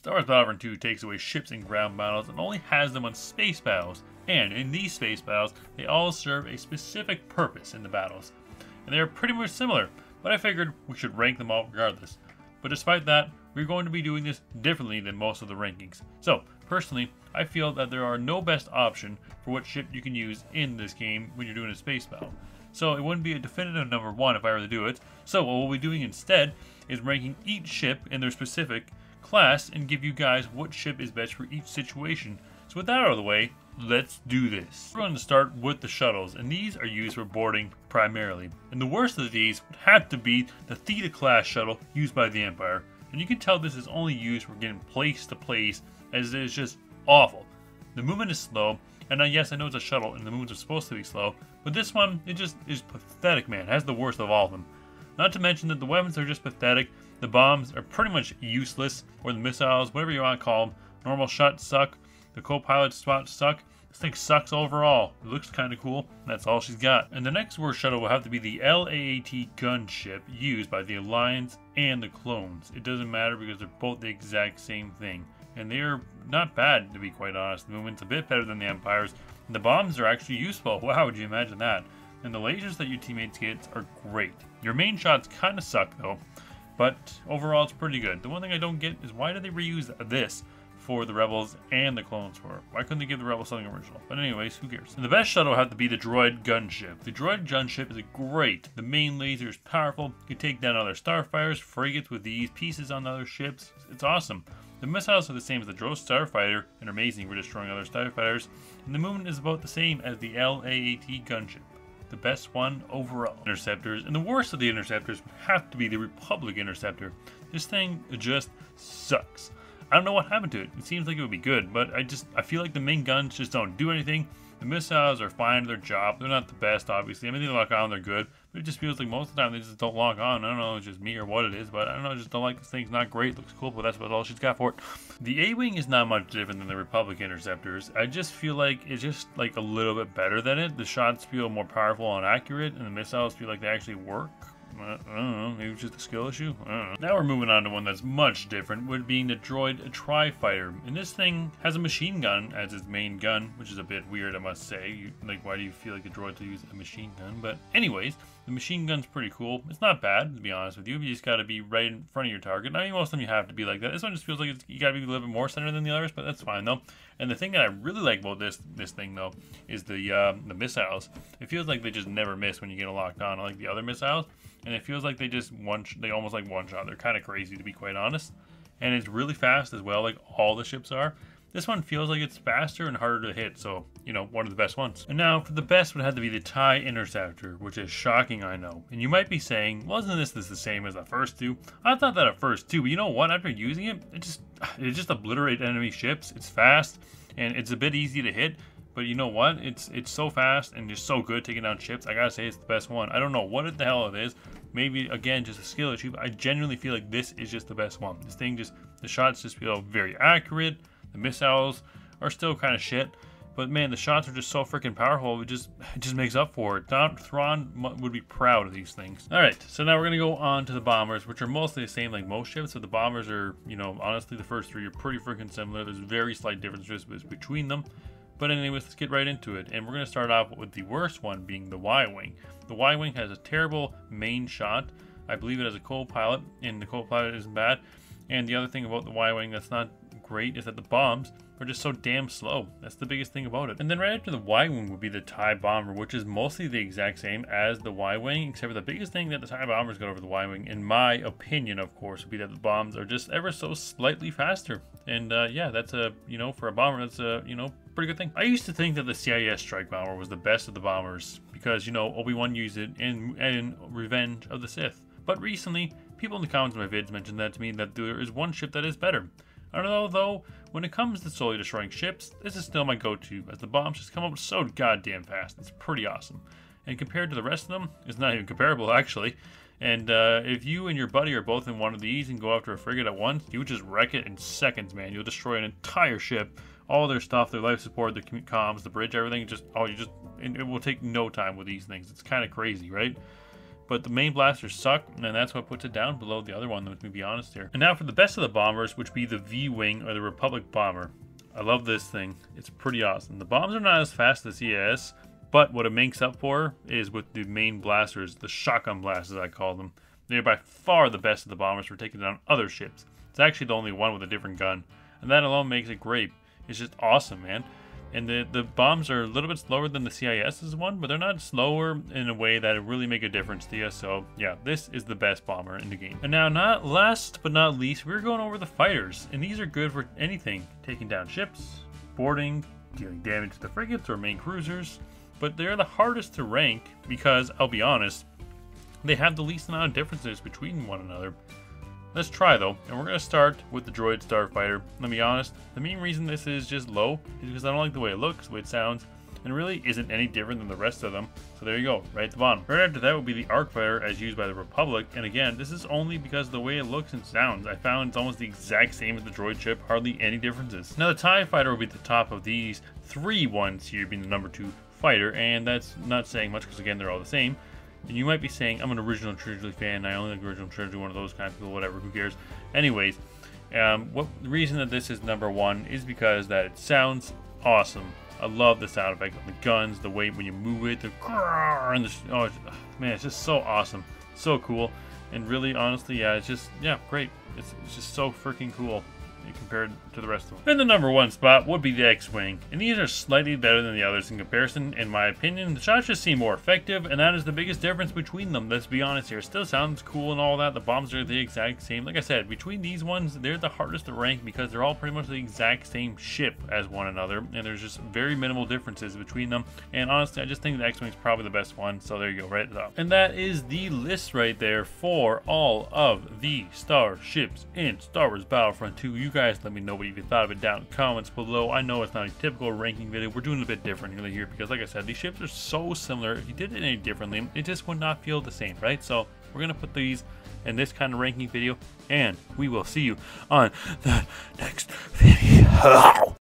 Star Wars Battlefront 2 takes away ships in ground battles and only has them on space battles. And in these space battles, they all serve a specific purpose in the battles. And they are pretty much similar, but I figured we should rank them all regardless. But despite that, we're going to be doing this differently than most of the rankings. So, personally, I feel that there are no best option for what ship you can use in this game when you're doing a space battle. So it wouldn't be a definitive number one if I were to do it. So what we'll be doing instead is ranking each ship in their specific class and give you guys what ship is best for each situation. So with that out of the way, let's do this. We're going to start with the shuttles, and these are used for boarding primarily. And the worst of these would have to be the Theta class shuttle used by the Empire. And you can tell this is only used for getting place to place, as it is just awful. The movement is slow, and yes, I know it's a shuttle and the movements are supposed to be slow, but this one, it just is pathetic, man. It has the worst of all of them. Not to mention that the weapons are just pathetic, the bombs are pretty much useless, or the missiles, whatever you want to call them. Normal shots suck, the co-pilot spots suck. This thing sucks overall. It looks kind of cool. That's all she's got. And the next worst shuttle will have to be the LAAT gunship used by the Alliance and the clones. It doesn't matter because they're both the exact same thing. And they're not bad, to be quite honest. The movement's a bit better than the Empire's. And the bombs are actually useful. Wow, would you imagine that? And the lasers that your teammates get are great. Your main shots kind of suck though, but overall it's pretty good. The one thing I don't get is why did they reuse this for the Rebels and the clones for? Why couldn't they give the Rebels something original? But anyways, who cares? And the best shuttle will have to be the Droid gunship. The Droid gunship is great. The main laser is powerful. You can take down other starfighters, frigates with these pieces on other ships. It's awesome. The missiles are the same as the Droid starfighter and are amazing for destroying other starfighters. And the movement is about the same as the LAAT gunship. The best one overall. Interceptors, and the worst of the interceptors would have to be the Republic interceptor. This thing just sucks. I don't know what happened to it. It seems like it would be good, but I feel like the main guns just don't do anything. The missiles are fine at their job. They're not the best, obviously. I mean, they lock on, they're good, but it just feels like most of the time they just don't lock on. I don't know, it's just me or what it is, but I don't know, I just don't like this thing. It's not great, it looks cool, but that's about all she's got for it. The A-Wing is not much different than the Republic interceptors. I just feel like it's just like a little bit better than it. The shots feel more powerful and accurate, and the missiles feel like they actually work. I don't know, maybe it's just a skill issue? I don't know. Now we're moving on to one that's much different, with being the Droid Tri-Fighter. And this thing has a machine gun as its main gun, which is a bit weird, I must say. Like, why do you feel like a droid to use a machine gun? But anyways, the machine gun's pretty cool. It's not bad, to be honest with you. You just gotta be right in front of your target. I mean, most of them you have to be like that. This one just feels like you gotta be a little bit more centered than the others, but that's fine, though. And the thing that I really like about this thing, though, is the missiles. It feels like they just never miss when you get locked on, like the other missiles. And it feels like they almost like one shot. They're kind of crazy, to be quite honest. And it's really fast as well, like all the ships are. This one feels like it's faster and harder to hit, so, you know, one of the best ones. And now, for the best would have to be the TIE Interceptor, which is shocking, I know. And you might be saying, wasn't this the same as the first two? I thought that at first too, but you know what? After using it, it just obliterates enemy ships. It's fast, and it's a bit easy to hit. But you know what? It's so fast and just so good taking down ships. I gotta say it's the best one. I don't know what the hell it is. Maybe, again, just a skill issue, but I genuinely feel like this is just the best one. This thing the shots just feel very accurate. The missiles are still kind of shit. But man, the shots are just so freaking powerful. It just makes up for it. Thrawn would be proud of these things. Alright, so now we're going to go on to the bombers, which are mostly the same like most ships. So the bombers are, you know, honestly, the first three are pretty freaking similar. There's very slight differences between them. But anyways, let's get right into it. And we're going to start off with the worst one being the Y-Wing. The Y-Wing has a terrible main shot. I believe it has a co-pilot, and the co-pilot isn't bad. And the other thing about the Y-Wing that's not great is that the bombs are just so damn slow. That's the biggest thing about it. And then right after the Y-Wing would be the TIE Bomber, which is mostly the exact same as the Y-Wing, except for the biggest thing that the TIE Bombers got over the Y-Wing, in my opinion, of course, would be that the bombs are just ever so slightly faster. And yeah, that's for a bomber, that's a, pretty good thing. I used to think that the CIS Strike Bomber was the best of the bombers because, Obi-Wan used it in Revenge of the Sith. But recently, people in the comments of my vids mentioned that to me, that there is one ship that is better. I don't know, though, when it comes to solely destroying ships, this is still my go-to, as the bombs just come up so goddamn fast. It's pretty awesome. And compared to the rest of them, it's not even comparable, actually. And if you and your buddy are both in one of these and go after a frigate at once, you would just wreck it in seconds, man. You'll destroy an entire ship, all their stuff, their life support, their comms, the bridge, everything. It will take no time with these things. It's kind of crazy, right? but the main blasters suck, and that's what puts it down below the other one, let me be honest here. And now for the best of the bombers, which would be the V-Wing or the Republic Bomber. I love this thing. It's pretty awesome. The bombs are not as fast as the CIS, but what it makes up for is with the main blasters, the shotgun blasters I call them. They're by far the best of the bombers for taking down other ships. It's actually the only one with a different gun, and that alone makes it great. It's just awesome, man. And the bombs are a little bit slower than the CIS's one, but they're not slower in a way that it really make a difference to you. So yeah, this is the best bomber in the game. And now, not last but not least, we're going over the fighters, and these are good for anything: taking down ships, boarding, dealing damage to the frigates or main cruisers. But they're the hardest to rank because, I'll be honest, they have the least amount of differences between one another. Let's try though, and we're going to start with the Droid Starfighter. Let me be honest, the main reason this is just low is because I don't like the way it looks, the way it sounds, and it really isn't any different than the rest of them. So there you go, right at the bottom. Right after that would be the Arc Fighter as used by the Republic, and again, this is only because of the way it looks and sounds. I found it's almost the exact same as the droid ship, hardly any differences. Now the TIE Fighter will be at the top of these three ones here, being the number 2 fighter, and that's not saying much because again, they're all the same. And you might be saying, I'm an original trilogy fan, I only like original trilogy, one of those kind of people, whatever, who cares. Anyways, the reason that this is number 1 is because that it sounds awesome. I love the sound effect of the guns, the way when you move it, the and oh man, it's just so awesome, so cool. And really, honestly, yeah, it's just, yeah, great. It's just so freaking cool compared to the rest of them. And the number 1 spot would be the X-Wing, and these are slightly better than the others in comparison. In my opinion, the shots just seem more effective, and that is the biggest difference between them. Let's be honest here, it still sounds cool and all that. The bombs are the exact same. Like I said, between these ones, they're the hardest to rank because they're all pretty much the exact same ship as one another, and there's just very minimal differences between them. And honestly, I just think the X-Wing is probably the best one, so there you go, right at the top. And that is the list right there for all of the starships in Star Wars Battlefront 2. You guys let me know what you thought of it down in the comments below. I know it's not a typical ranking video. We're doing it a bit differently here because, like I said, these ships are so similar. If you did it any differently, it just would not feel the same, right? So we're going to put these in this kind of ranking video, and we will see you on the next video.